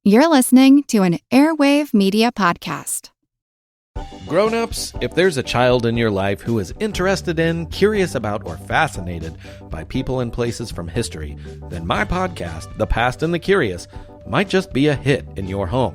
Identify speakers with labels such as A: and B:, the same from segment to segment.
A: You're listening to an Airwave Media Podcast.
B: Grown-ups, if there's a child in your life who is interested in, curious about, or fascinated by people and places from history, then my podcast, The Past and the Curious, might just be a hit in your home.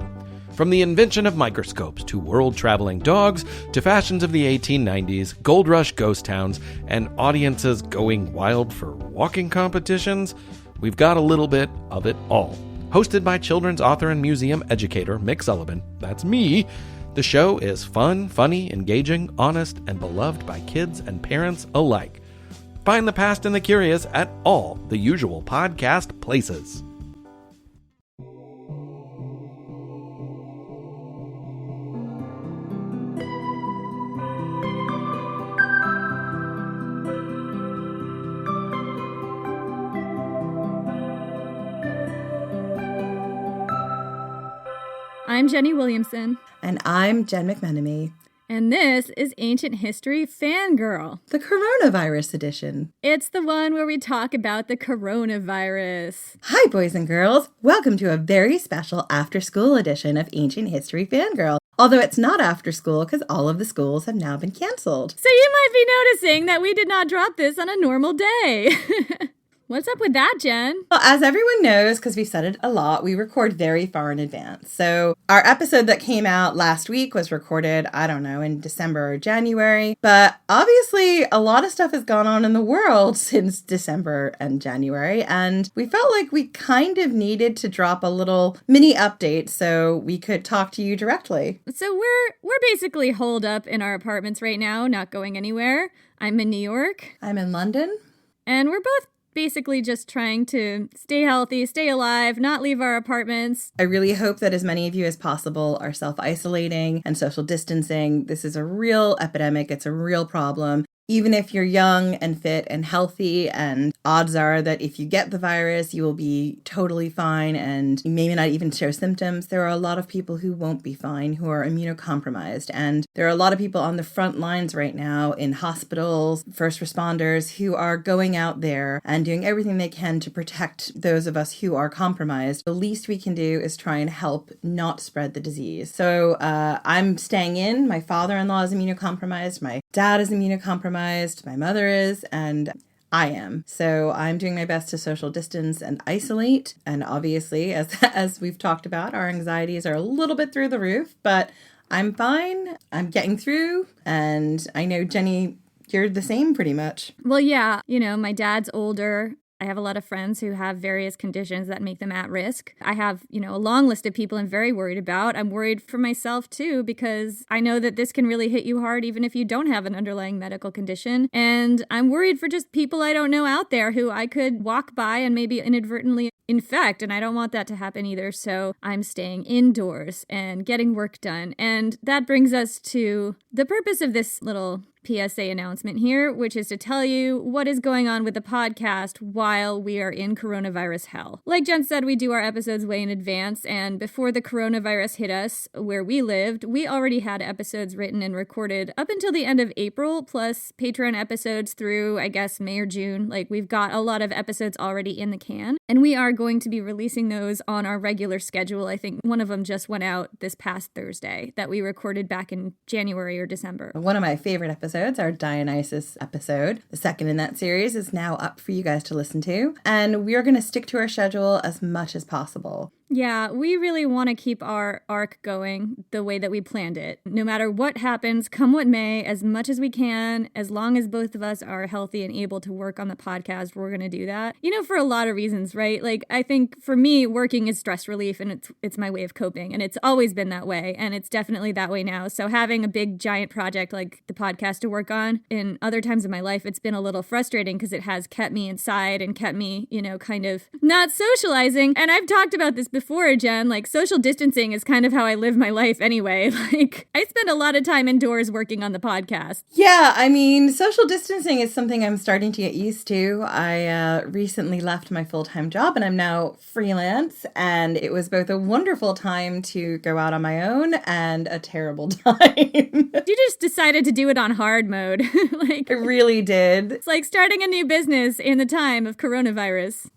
B: From the invention of microscopes to world-traveling dogs to fashions of the 1890s, gold rush ghost towns, and audiences going wild for walking competitions, we've got a little bit of it all. Hosted by children's author and museum educator Mick Sullivan, that's me, the show is fun, funny, engaging, honest, and beloved by kids and parents alike. Find The Past and the Curious at all the usual podcast places.
C: I'm Jenny Williamson.
D: And I'm Jen McMenemy.
C: And this is Ancient History Fangirl,
D: the coronavirus edition.
C: It's the one where we talk about the coronavirus.
D: Hi, boys and girls. Welcome to a very special after-school edition of Ancient History Fangirl. Although it's not after school because all of the schools have now been canceled.
C: So you might be noticing that we did not drop this on a normal day. What's up with that, Jen?
D: Well, as everyone knows, because we've said it a lot, we record very far in advance. So our episode that came out last week was recorded, in December or January. But obviously, a lot of stuff has gone on in the world since December and January. And we felt like we kind of needed to drop a little mini update so we could talk to you directly.
C: So we're basically holed up in our apartments right now, not going anywhere. I'm in New York.
D: I'm in London.
C: And we're both basically just trying to stay healthy, stay alive, not leave our apartments.
D: I really hope that as many of you as possible are self-isolating and social distancing. This is a real epidemic. It's a real problem. Even if you're young and fit and healthy, and odds are that if you get the virus, you will be totally fine and you may not even show symptoms. There are a lot of people who won't be fine, who are immunocompromised. And there are a lot of people on the front lines right now in hospitals, first responders, who are going out there and doing everything they can to protect those of us who are compromised. The least we can do is try and help not spread the disease. So I'm staying in. My father-in-law is immunocompromised. My dad is immunocompromised. My mother is, and I am. So I'm doing my best to social distance and isolate. And obviously, as we've talked about, our anxieties are a little bit through the roof, but I'm fine. I'm getting through. And I know, Jenny, you're the same pretty much.
C: Well, yeah, my dad's older. I have a lot of friends who have various conditions that make them at risk. I have, a long list of people I'm very worried about. I'm worried for myself, too, because I know that this can really hit you hard even if you don't have an underlying medical condition. And I'm worried for just people I don't know out there who I could walk by and maybe inadvertently infect, and I don't want that to happen either. So I'm staying indoors and getting work done. And that brings us to the purpose of this little PSA announcement here, which is to tell you what is going on with the podcast while we are in coronavirus hell. Like Jen said, we do our episodes way in advance, and before the coronavirus hit us where we lived, we already had episodes written and recorded up until the end of April, plus Patreon episodes through, I guess, May or June. Like, we've got a lot of episodes already in the can, and we are going to be releasing those on our regular schedule. I think one of them just went out this past Thursday that we recorded back in January or December.
D: One of my favorite episodes, our Dionysus episode, the second in that series, is now up for you guys to listen to. And we are going to stick to our schedule as much as possible.
C: Yeah, we really want to keep our arc going the way that we planned it. No matter what happens, come what may, as much as we can, as long as both of us are healthy and able to work on the podcast, we're going to do that. For a lot of reasons, right? Like, I think for me, working is stress relief and it's my way of coping. And it's always been that way. And it's definitely that way now. So having a big, giant project like the podcast to work on in other times of my life, it's been a little frustrating because it has kept me inside and kept me, kind of not socializing. And I've talked about this before, Jen, like social distancing is kind of how I live my life anyway. Like, I spend a lot of time indoors working on the podcast.
D: Yeah, social distancing is something I'm starting to get used to. I recently left my full-time job and I'm now freelance, and it was both a wonderful time to go out on my own and a terrible time.
C: You just decided to do it on hard mode.
D: I really did.
C: It's like starting a new business in the time of coronavirus.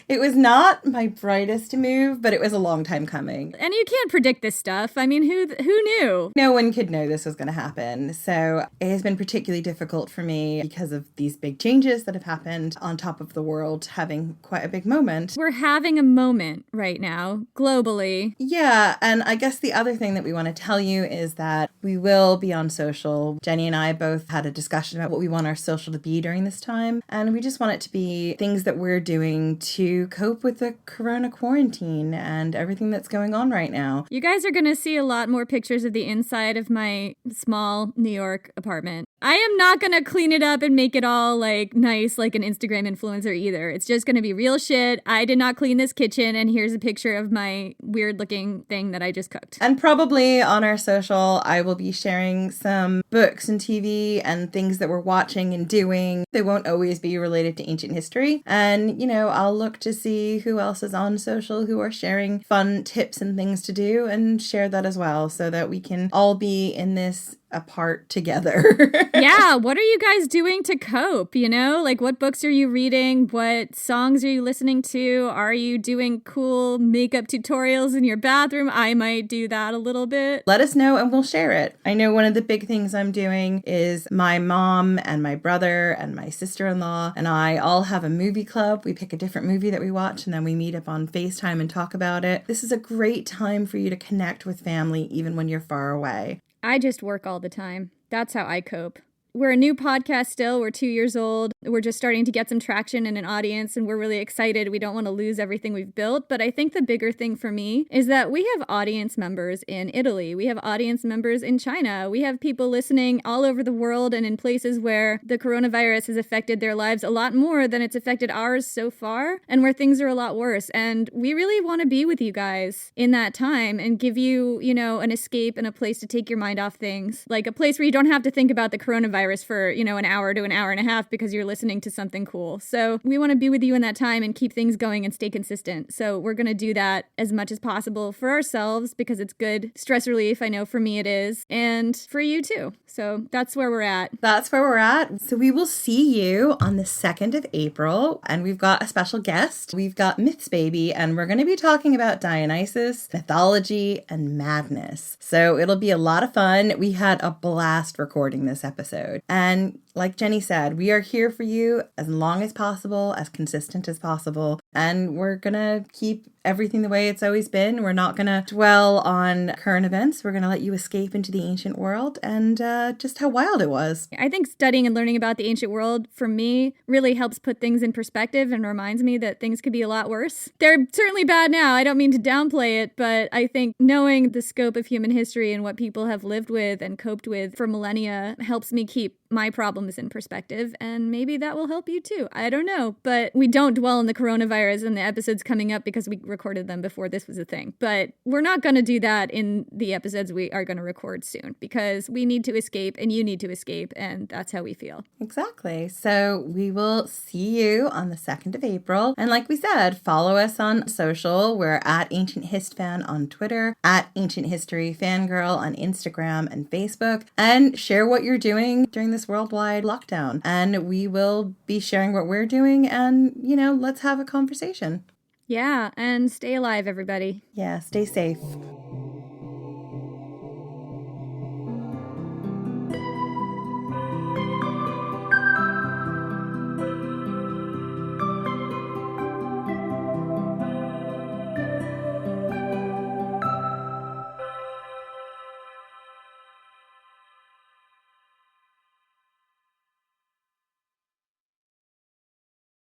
D: It was not my brightest move, but it was a long time coming.
C: And you can't predict this stuff. I mean, who knew?
D: No one could know this was going to happen. So it has been particularly difficult for me because of these big changes that have happened on top of the world having quite a big moment.
C: We're having a moment right now, globally.
D: Yeah, and I guess the other thing that we want to tell you is that we will be on social. Jenny and I both had a discussion about what we want our social to be during this time, and we just want it to be things that we're doing to cope with the corona quarantine and everything that's going on right now.
C: You guys are going to see a lot more pictures of the inside of my small New York apartment. I am not going to clean it up and make it all like nice like an Instagram influencer either. It's just going to be real shit. I did not clean this kitchen, and here's a picture of my weird looking thing that I just cooked.
D: And probably on our social, I will be sharing some books and TV and things that we're watching and doing. They won't always be related to ancient history. And, you know, I'll look to see who else is on social who are sharing fun tips and things to do and share that as well so that we can all be in this apart together.
C: Yeah, what are you guys doing to cope? You know, like what books are you reading? What songs are you listening to? Are you doing cool makeup tutorials in your bathroom? I might do that a little bit.
D: Let us know and we'll share it. I know one of the big things I'm doing is my mom and my brother and my sister-in-law and I all have a movie club. We pick a different movie that we watch and then we meet up on FaceTime and talk about it. This is a great time for you to connect with family even when you're far away.
C: I just work all the time. That's how I cope. We're a new podcast still. We're 2 years old. We're just starting to get some traction and an audience, and we're really excited. We don't want to lose everything we've built. But I think the bigger thing for me is that we have audience members in Italy. We have audience members in China. We have people listening all over the world and in places where the coronavirus has affected their lives a lot more than it's affected ours so far, and where things are a lot worse. And we really want to be with you guys in that time and give you, you know, an escape and a place to take your mind off things. Like a place where you don't have to think about the coronavirus for, you know, an hour to an hour and a half because you're listening to something cool. So we want to be with you in that time and keep things going and stay consistent. So we're going to do that as much as possible for ourselves because it's good stress relief. I know for me it is, and for you too. So that's where we're at.
D: That's where we're at. So we will see you on the 2nd of April, and we've got a special guest. We've got Myths Baby, and we're going to be talking about Dionysus, mythology, and madness. So it'll be a lot of fun. We had a blast recording this episode. And like Jenny said, we are here for you as long as possible, as consistent as possible. And we're going to keep everything the way it's always been. We're not going to dwell on current events. We're going to let you escape into the ancient world and just how wild it was.
C: I think studying and learning about the ancient world, for me, really helps put things in perspective and reminds me that things could be a lot worse. They're certainly bad now. I don't mean to downplay it, but I think knowing the scope of human history and what people have lived with and coped with for millennia helps me keep my problems in perspective, and maybe that will help you too. I don't know, but we don't dwell on the coronavirus and the episodes coming up because we recorded them before this was a thing. But we're not going to do that in the episodes we are going to record soon because we need to escape and you need to escape, and that's how we feel.
D: Exactly. So we will see you on the 2nd of April. And like we said, follow us on social. We're at Ancient Hist Fan on Twitter, at Ancient History Fangirl on Instagram and Facebook, and share what you're doing during this worldwide lockdown. And we will be sharing what we're doing, and, you know, let's have a conversation.
C: Yeah, and stay alive, everybody.
D: Yeah, stay safe.